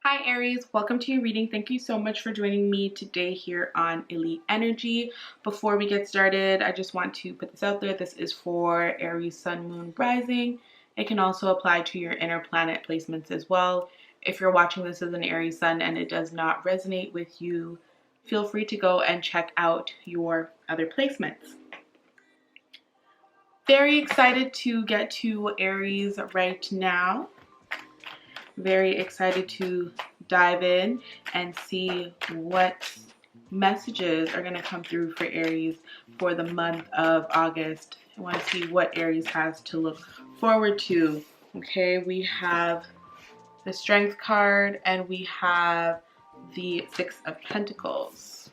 Hi Aries, welcome to your reading. Thank you so much for joining me today here on Illy Energy. Before we get started, I just want to put this out there. This is for Aries, Sun, Moon, Rising. It can also apply to your inner planet placements as well. If you're watching this as an Aries Sun and it does not resonate with you, feel free to go and check out your other placements. Very excited to get to Aries right now. Very excited to dive in and see what messages are going to come through for Aries for the month of August. I want to see what Aries has to look forward to. Okay, we have the Strength card and we have the Six of Pentacles.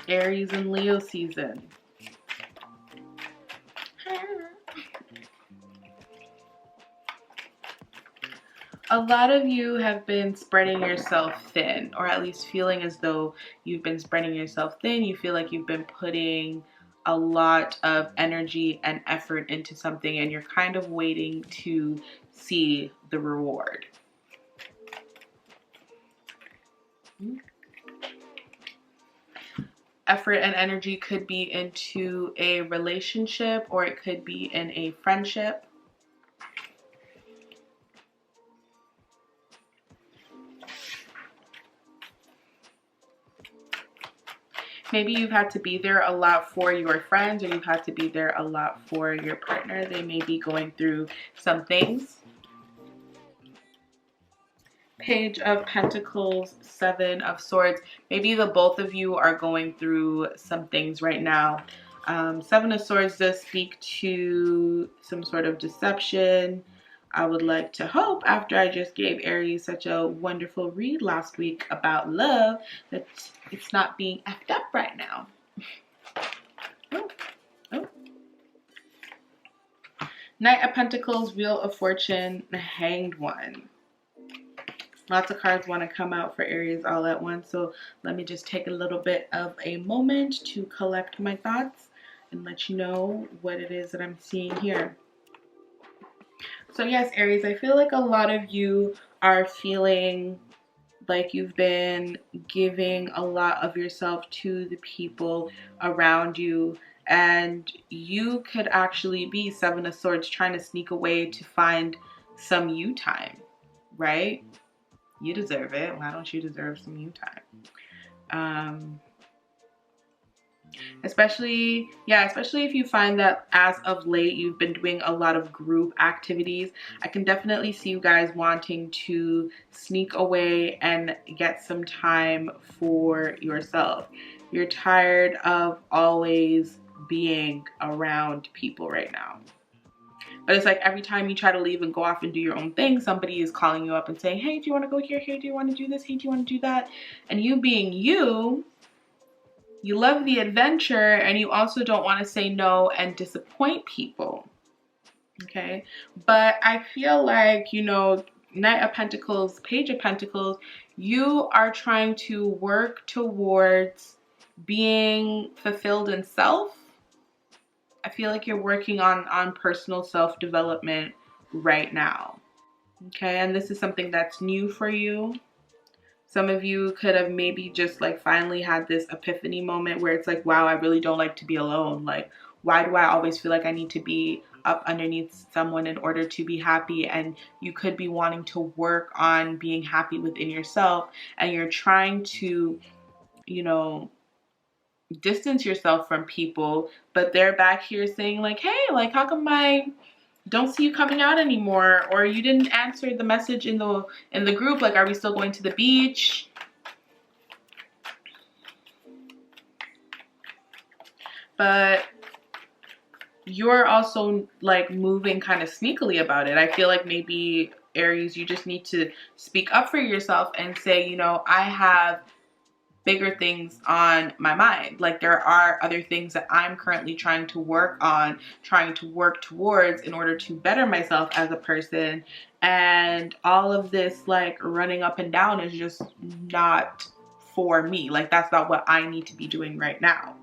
Aries and Leo season. A lot of you have been spreading yourself thin, or at least feeling as though you've been spreading yourself thin. You feel like you've been putting a lot of energy and effort into something and you're kind of waiting to see the reward. Effort and energy could be into a relationship or it could be in a friendship. Maybe you've had to be there a lot for your friends or you've had to be there a lot for your partner. They may be going through some things. Page of Pentacles, Seven of Swords. Maybe the both of you are going through some things right now. Seven of Swords does speak to some sort of deception. I would like to hope, after I just gave Aries such a wonderful read last week about love, that it's not being effed up right now. Oh. Knight of Pentacles, Wheel of Fortune, Hanged One. Lots of cards want to come out for Aries all at once, so let me just take a little bit of a moment to collect my thoughts and let you know what it is that I'm seeing here. So yes, Aries, I feel like a lot of you are feeling like you've been giving a lot of yourself to the people around you, and you could actually be Seven of Swords trying to sneak away to find some you time, right? You deserve it. Why don't you deserve some you time? Especially if you find that as of late you've been doing a lot of group activities. I can definitely see you guys wanting to sneak away and get some time for yourself. You're tired of always being around people right now. But it's like every time you try to leave and go off and do your own thing, somebody is calling you up and saying, hey, do you want to go here? Hey, do you want to do this? Hey, do you want to do that? And you being you love the adventure and you also don't want to say no and disappoint people. Okay? But I feel like, Knight of Pentacles, Page of Pentacles, you are trying to work towards being fulfilled in self. I feel like you're working on personal self-development right now. Okay, and this is something that's new for you. Some of you could have maybe just like finally had this epiphany moment where it's like, wow, I really don't like to be alone. Like, why do I always feel like I need to be up underneath someone in order to be happy? And you could be wanting to work on being happy within yourself, and you're trying to, distance yourself from people, but they're back here saying like, hey, like, how come I don't see you coming out anymore, or you didn't answer the message in the group, like, are we still going to the beach? But you're also like moving kind of sneakily about it. I feel like maybe Aries, you just need to speak up for yourself and say, I have bigger things on my mind. Like, there are other things that I'm currently trying to work on, trying to work towards in order to better myself as a person. And all of this like running up and down is just not for me. Like, that's not what I need to be doing right now.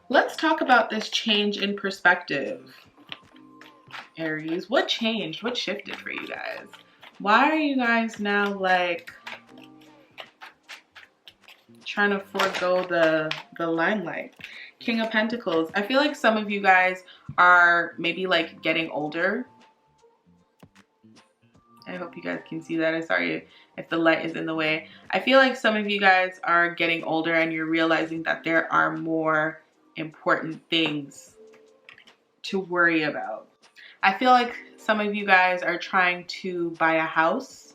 Let's talk about this change in perspective, Aries. What changed? What shifted for you guys? Why are you guys now like trying to forego the limelight? King of Pentacles. I feel like some of you guys are maybe like getting older. I hope you guys can see that. I'm sorry if the light is in the way. I feel like some of you guys are getting older and you're realizing that there are more important things to worry about. I feel like some of you guys are trying to buy a house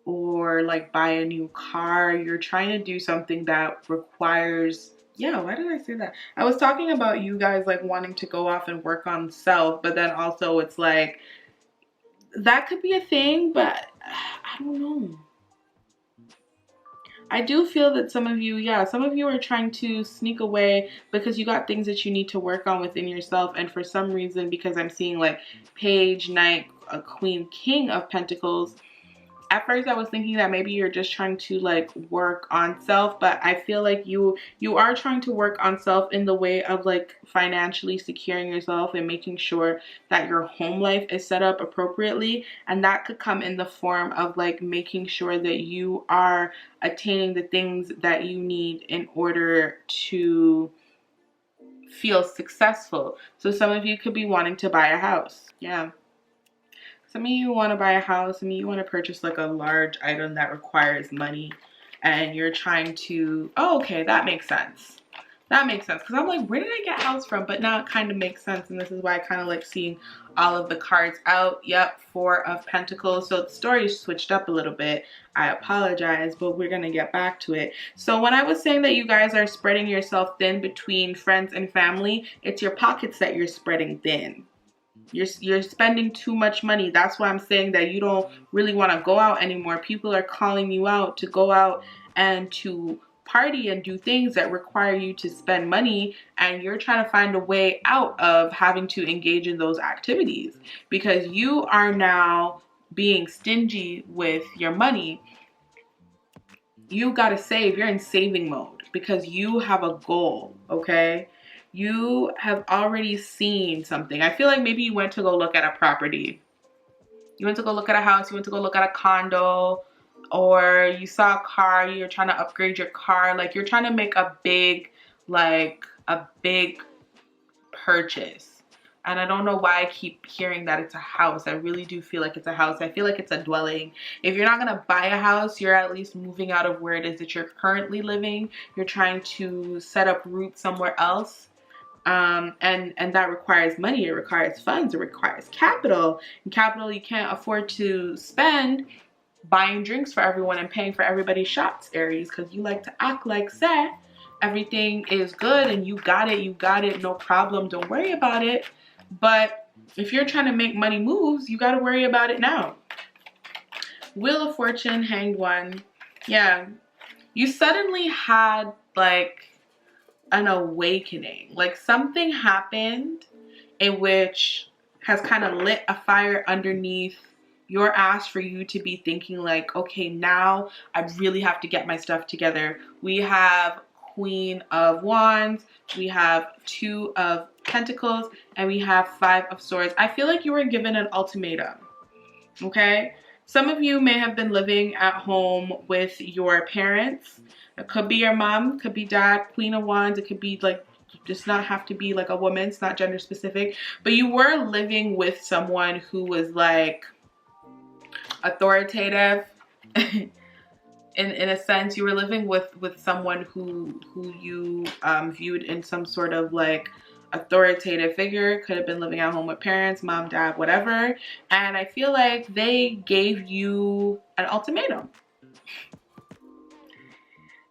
or like buy a new car. You're trying to do something that requires, yeah, why did I say that? I was talking about you guys like wanting to go off and work on self, but then also it's like that could be a thing, but I don't know. I do feel that some of you, yeah, some of you are trying to sneak away because you got things that you need to work on within yourself. And for some reason, because I'm seeing like Page, Knight, Queen, King of Pentacles, at first I was thinking that maybe you're just trying to like work on self, but I feel like you are trying to work on self in the way of like financially securing yourself and making sure that your home life is set up appropriately. And that could come in the form of like making sure that you are attaining the things that you need in order to feel successful. So some of you could be wanting to buy a house. Yeah. Some of you want to buy a house. Some of you want to purchase like a large item that requires money, and you're trying to, oh, okay, that makes sense. That makes sense. Because I'm like, where did I get house from? But now it kind of makes sense. And this is why I kind of like seeing all of the cards out. Yep, Four of Pentacles. So the story switched up a little bit. I apologize, but we're going to get back to it. So when I was saying that you guys are spreading yourself thin between friends and family, it's your pockets that you're spreading thin. You're spending too much money. That's why I'm saying that you don't really want to go out anymore. People are calling you out to go out and to party and do things that require you to spend money, and you're trying to find a way out of having to engage in those activities because you are now being stingy with your money. You got to save. You're in saving mode because you have a goal, okay? You have already seen something. I feel like maybe you went to go look at a property. You went to go look at a house. You went to go look at a condo, or you saw a car. You're trying to upgrade your car. Like you're trying to make a big purchase. And I don't know why I keep hearing that it's a house. I really do feel like it's a house. I feel like it's a dwelling. If you're not going to buy a house, you're at least moving out of where it is that you're currently living. You're trying to set up roots somewhere else. And that requires money. It requires funds. It requires capital. And capital you can't afford to spend buying drinks for everyone and paying for everybody's shots, Aries, because you like to act like say everything is good and you got it, no problem, don't worry about it. But if you're trying to make money moves, you got to worry about it now. Wheel of Fortune, Hanged One. Yeah, you suddenly had like an awakening. Like something happened in which has kind of lit a fire underneath your ass for you to be thinking like, okay, now I really have to get my stuff together. We have Queen of Wands, we have Two of Pentacles, and we have Five of Swords. I feel like you were given an ultimatum, okay? Some of you may have been living at home with your parents. It could be your mom, could be dad, Queen of Wands. It could be like, just not have to be like a woman. It's not gender specific. But you were living with someone who was like authoritative. In a sense, you were living with someone who you viewed in some sort of like authoritative figure. Could have been living at home with parents, mom, dad, whatever. And I feel like they gave you an ultimatum.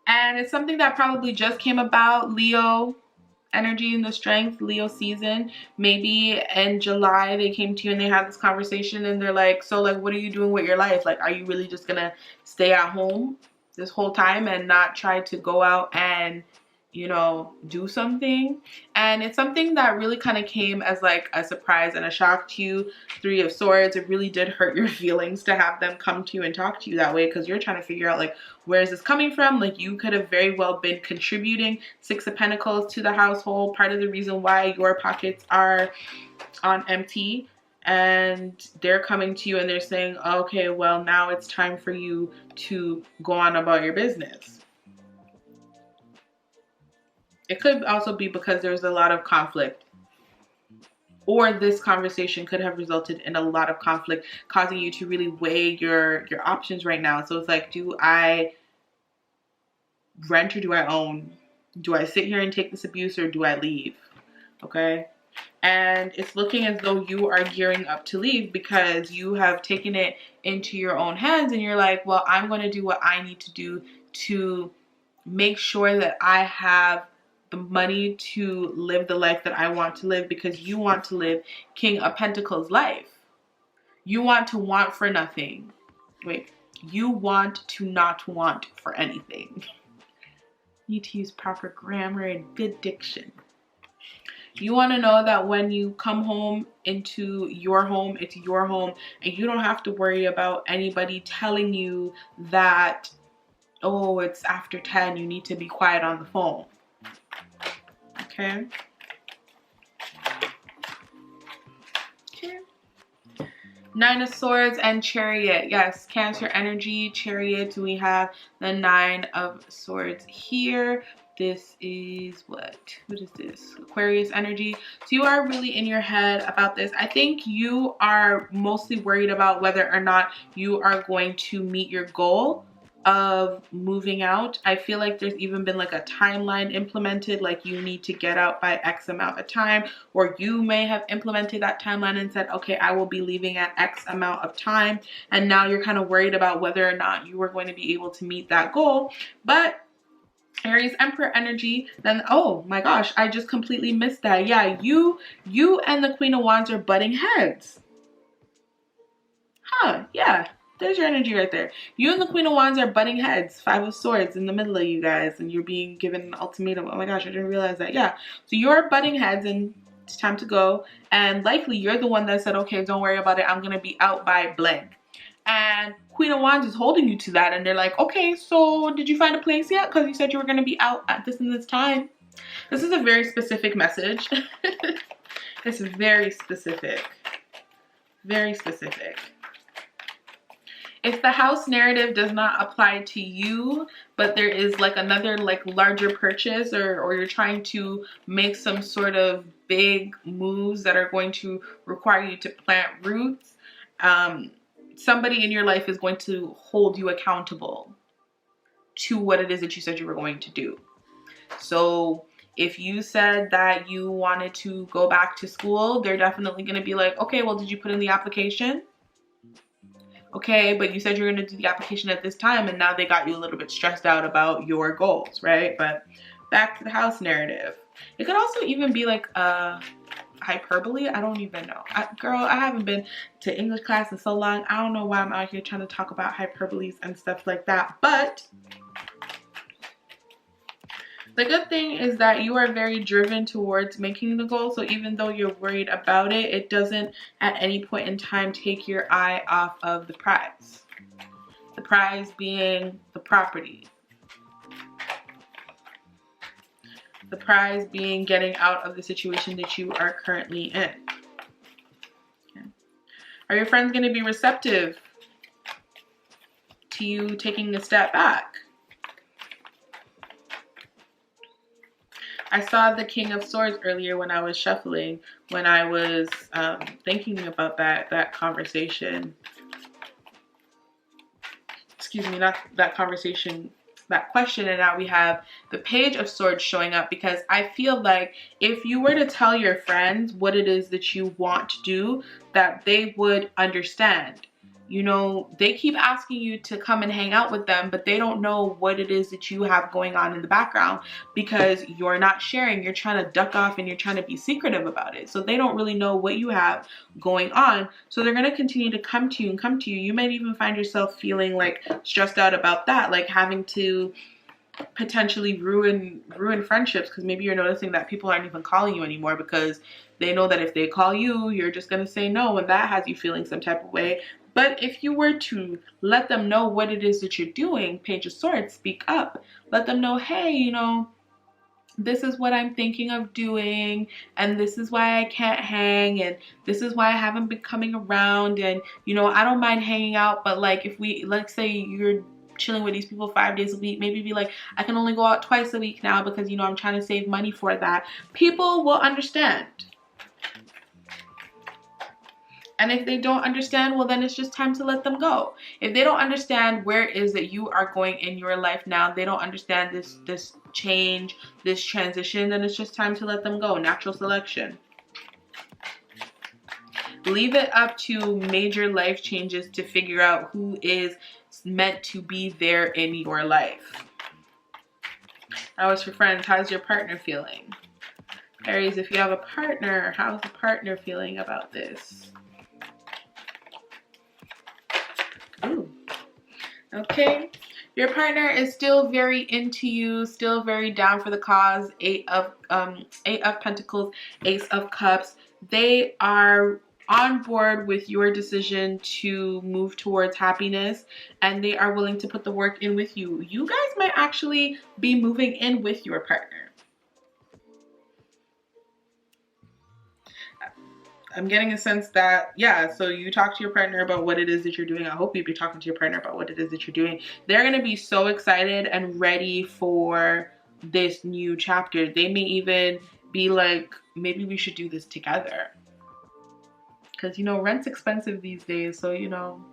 And it's something that probably just came about. Leo energy in the strength, Leo season. Maybe in July they came to you and they had this conversation and they're like, so like, what are you doing with your life? Like, are you really just gonna stay at home this whole time and not try to go out and you know, do something. And it's something that really kind of came as like a surprise and a shock to you. Three of Swords, it really did hurt your feelings to have them come to you and talk to you that way, because you're trying to figure out like, where is this coming from? Like, you could have very well been contributing Six of Pentacles to the household, part of the reason why your pockets are on empty, and they're coming to you and they're saying, okay, well, now it's time for you to go on about your business. It could also be because there's a lot of conflict, or this conversation could have resulted in a lot of conflict, causing you to really weigh your options right now. So it's like, do I rent or do I own? Do I sit here and take this abuse, or do I leave? Okay. And it's looking as though you are gearing up to leave, because you have taken it into your own hands and you're like, well, I'm going to do what I need to do to make sure that I have the money to live the life that I want to live, because you want to live King of Pentacles life. You want to want for nothing. Wait, you want to not want for anything. You need to use proper grammar and good diction. You want to know that when you come home into your home, it's your home, and you don't have to worry about anybody telling you that, oh, it's after 10, you need to be quiet on the phone. Okay. Okay. Nine of Swords and Chariot. Yes, Cancer energy, Chariot. We have the Nine of Swords here. This is what is this? Aquarius energy. So you are really in your head about this. I think you are mostly worried about whether or not you are going to meet your goal of moving out. I feel like there's even been like a timeline implemented, like you need to get out by X amount of time, or you may have implemented that timeline and said, okay, I will be leaving at X amount of time. And now you're kind of worried about whether or not you are going to be able to meet that goal. But Aries Emperor energy, then, oh my gosh, I just completely missed that. Yeah, you and the Queen of Wands are butting heads. Huh, yeah. There's your energy right there. You and the Queen of Wands are butting heads. Five of Swords in the middle of you guys, and you're being given an ultimatum. Oh my gosh, I didn't realize that. Yeah. So you're butting heads and it's time to go. And likely you're the one that said, okay, don't worry about it. I'm going to be out by blank. And Queen of Wands is holding you to that. And they're like, okay, so did you find a place yet? Because you said you were going to be out at this and this time. This is a very specific message. This is very specific. Very specific. If the house narrative does not apply to you, but there is like another like larger purchase, or you're trying to make some sort of big moves that are going to require you to plant roots, somebody in your life is going to hold you accountable to what it is that you said you were going to do. So if you said that you wanted to go back to school, they're definitely going to be like, okay, well, did you put in the application? Okay, but you said you're going to do the application at this time, and now they got you a little bit stressed out about your goals, right? But back to the house narrative. It could also even be like hyperbole. I don't even know. Girl, I haven't been to English class in so long. I don't know why I'm out here trying to talk about hyperboles and stuff like that. But the good thing is that you are very driven towards making the goal. So even though you're worried about it, it doesn't at any point in time take your eye off of the prize. The prize being the property. The prize being getting out of the situation that you are currently in. Okay. Are your friends going to be receptive to you taking a step back? I saw the King of Swords earlier when I was shuffling, when I was thinking about that conversation. Excuse me, not that conversation, that question. And now we have the Page of Swords showing up, because I feel like if you were to tell your friends what it is that you want to do, that they would understand. You know, they keep asking you to come and hang out with them, but they don't know what it is that you have going on in the background, because you're not sharing. You're trying to duck off and you're trying to be secretive about it. So they don't really know what you have going on. So they're going to continue to come to you and come to you. You might even find yourself feeling like stressed out about that, like having to potentially ruin friendships, because maybe you're noticing that people aren't even calling you anymore because they know that if they call you, you're just going to say no, and that has you feeling some type of way. But if you were to let them know what it is that you're doing, Page of Swords, speak up. Let them know, hey, you know, this is what I'm thinking of doing, and this is why I can't hang, and this is why I haven't been coming around, and you know, I don't mind hanging out, but like if we, let's say you're chilling with these people 5 days a week, maybe be like, I can only go out twice a week now because, you know, I'm trying to save money for that. People will understand. And if they don't understand, well, then it's just time to let them go. If they don't understand where it is that you are going in your life now, they don't understand this change, this transition, then it's just time to let them go. Natural selection. Leave it up to major life changes to figure out who is meant to be there in your life. That was for friends. How's your partner feeling? Aries, if you have a partner, how's the partner feeling about this? Ooh. Okay. Your partner is still very into you, still very down for the cause. Eight of Pentacles, Ace of Cups. They are on board with your decision to move towards happiness, and they are willing to put the work in with you. You guys might actually be moving in with your partner. I'm getting a sense that, yeah, so you talk to your partner about what it is that you're doing. I hope you'd be talking to your partner about what it is that you're doing. They're going to be so excited and ready for this new chapter. They may even be like, maybe we should do this together. Because, you know, rent's expensive these days, so, you know.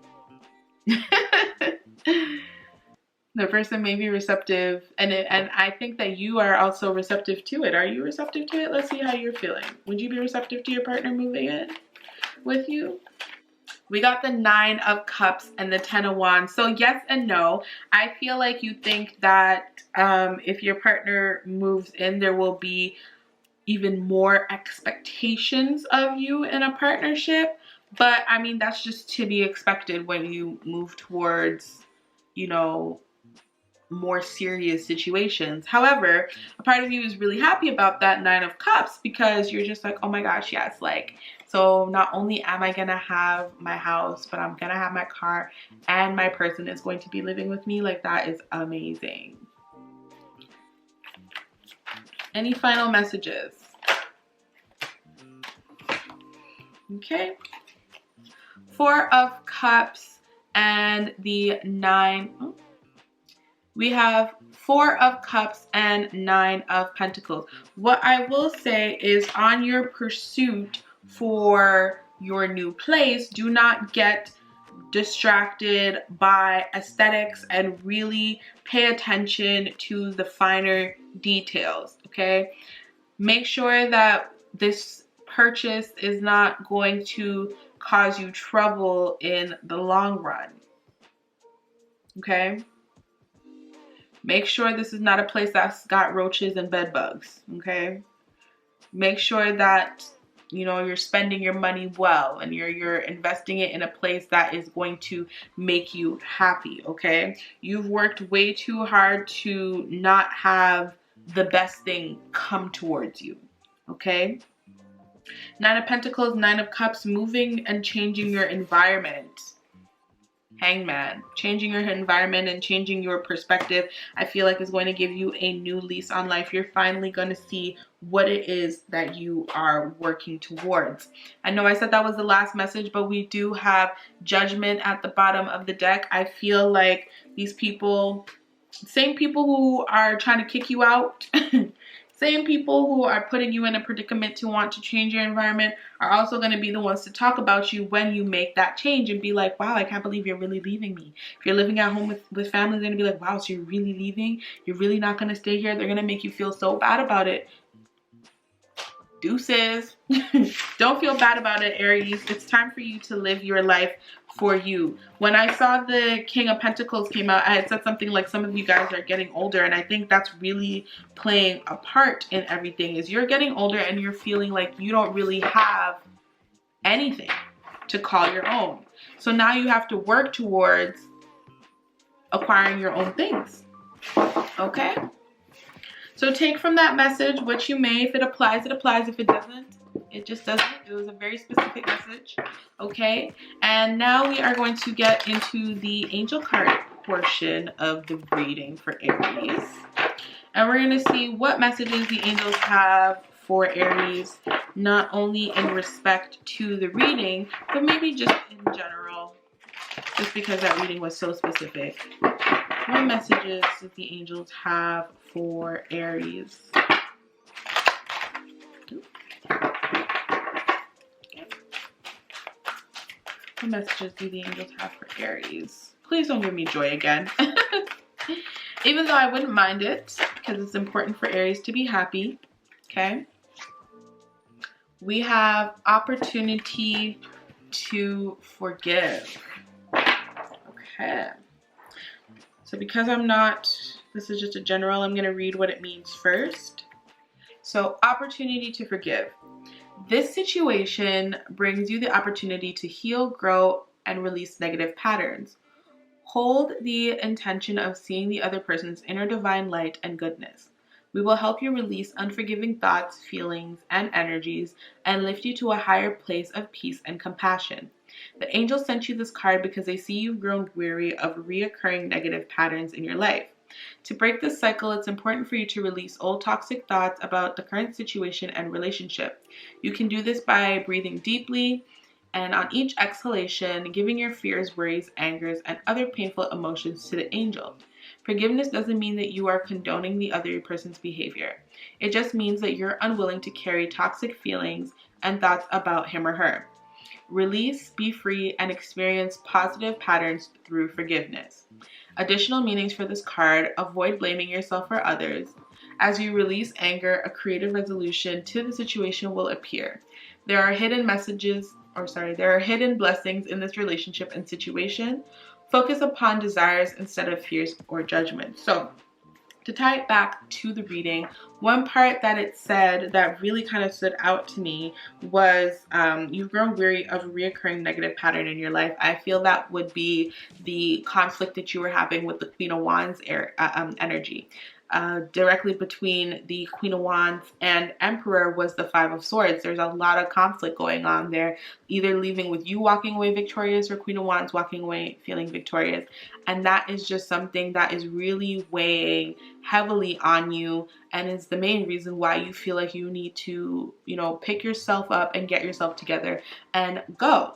The person may be receptive, and I think that you are also receptive to it. Are you receptive to it? Let's see how you're feeling. Would you be receptive to your partner moving in with you? We got the 9 of Cups and the 10 of Wands. So yes and no. I feel like you think that if your partner moves in, there will be even more expectations of you in a partnership. But I mean, that's just to be expected when you move towards, you know, more serious situations. However, a part of you is really happy about that 9 of Cups because you're just like, oh my gosh, yes, like, so not only am I gonna have my house, but I'm gonna have my car, and my person is going to be living with me. Like, that is amazing. Any final messages? Okay. 4 of Cups and the 9. Oh. We have 4 of Cups and 9 of Pentacles. What I will say is, on your pursuit for your new place, do not get distracted by aesthetics and really pay attention to the finer details, okay? Make sure that this purchase is not going to cause you trouble in the long run, okay? Make sure this is not a place that's got roaches and bed bugs, okay? Make sure that, you know, you're spending your money well and you're investing it in a place that is going to make you happy, okay? You've worked way too hard to not have the best thing come towards you, okay? 9 of Pentacles, 9 of Cups, moving and changing your environment. Hangman, changing your environment and changing your perspective, I feel like is going to give you a new lease on life. You're finally going to see what it is that you are working towards. I know I said that was the last message, but we do have Judgment at the bottom of the deck. I feel like these people, same people who are trying to kick you out, same people who are putting you in a predicament to want to change your environment, are also going to be the ones to talk about you when you make that change and be like, wow, I can't believe you're really leaving me. If you're living at home with family, they're going to be like, wow, so you're really leaving? You're really not going to stay here? They're going to make you feel so bad about it. Deuces. Don't feel bad about it, Aries. It's time for you to live your life for you. When I saw the King of Pentacles came out, I had said something like, some of you guys are getting older, and I think that's really playing a part in everything. Is you're getting older and you're feeling like you don't really have anything to call your own. So now you have to work towards acquiring your own things. Okay? So take from that message what you may. If it applies, it applies. If it doesn't, it just doesn't. It was a very specific message. Okay? And now we are going to get into the angel card portion of the reading for Aries. And we're going to see what messages the angels have for Aries, not only in respect to the reading, but maybe just in general, just because that reading was so specific. What messages does the angels have for Aries? What messages do the angels have for Aries? Please don't give me joy again. Even though I wouldn't mind it, because it's important for Aries to be happy. Okay. We have opportunity to forgive. Okay. So because this is just a general, I'm going to read what it means first. So opportunity to forgive. This situation brings you the opportunity to heal, grow, and release negative patterns. Hold the intention of seeing the other person's inner divine light and goodness. We will help you release unforgiving thoughts, feelings, and energies and lift you to a higher place of peace and compassion. The angels sent you this card because they see you've grown weary of reoccurring negative patterns in your life. To break this cycle, it's important for you to release old toxic thoughts about the current situation and relationship. You can do this by breathing deeply, and on each exhalation, giving your fears, worries, angers, and other painful emotions to the angel. Forgiveness doesn't mean that you are condoning the other person's behavior. It just means that you're unwilling to carry toxic feelings and thoughts about him or her. Release, be free, and experience positive patterns through forgiveness. Additional meanings for this card: avoid blaming yourself or others. As you release anger, a creative resolution to the situation will appear. There are hidden blessings in this relationship and situation. Focus upon desires instead of fears or judgment. So, to tie it back to the reading, one part that it said that really kind of stood out to me was you've grown weary of a reoccurring negative pattern in your life. I feel that would be the conflict that you were having with the Queen of Wands energy. Directly between the Queen of Wands and Emperor was the Five of Swords. There's a lot of conflict going on there, either leaving with you walking away victorious or Queen of Wands walking away feeling victorious. And that is just something that is really weighing heavily on you, and is the main reason why you feel like you need to, pick yourself up and get yourself together and go.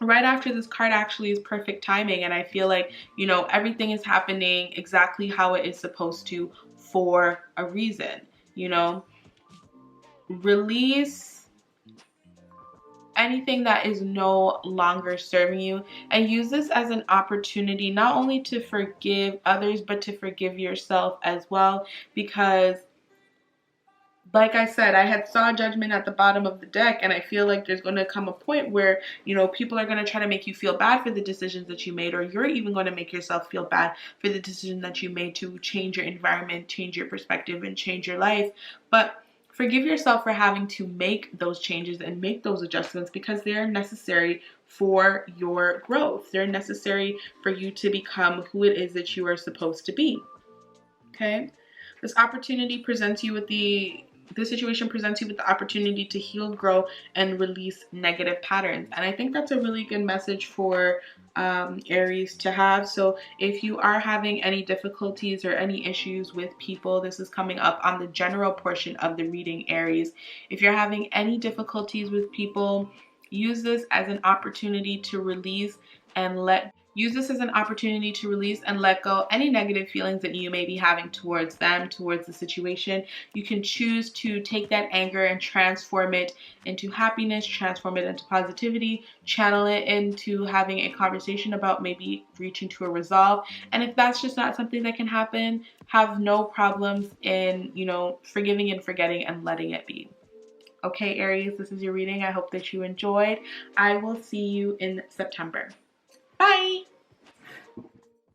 Right after this card actually is perfect timing, and I feel like, everything is happening exactly how it is supposed to for a reason. Release anything that is no longer serving you, and use this as an opportunity not only to forgive others, but to forgive yourself as well. Because like I said, I had saw judgment at the bottom of the deck, and I feel like there's going to come a point where, people are going to try to make you feel bad for the decisions that you made, or you're even going to make yourself feel bad for the decision that you made to change your environment, change your perspective, and change your life. But forgive yourself for having to make those changes and make those adjustments, because they're necessary for your growth. They're necessary for you to become who it is that you are supposed to be. Okay? This situation presents you with the opportunity to heal, grow, and release negative patterns. And I think that's a really good message for Aries to have. So if you are having any difficulties or any issues with people, this is coming up on the general portion of the reading, Aries. If you're having any difficulties with people, use this as an opportunity to release and let go any negative feelings that you may be having towards them, towards the situation. You can choose to take that anger and transform it into happiness, transform it into positivity, channel it into having a conversation about maybe reaching to a resolve. And if that's just not something that can happen, have no problems in, forgiving and forgetting and letting it be. Okay, Aries, this is your reading. I hope that you enjoyed. I will see you in September. Bye!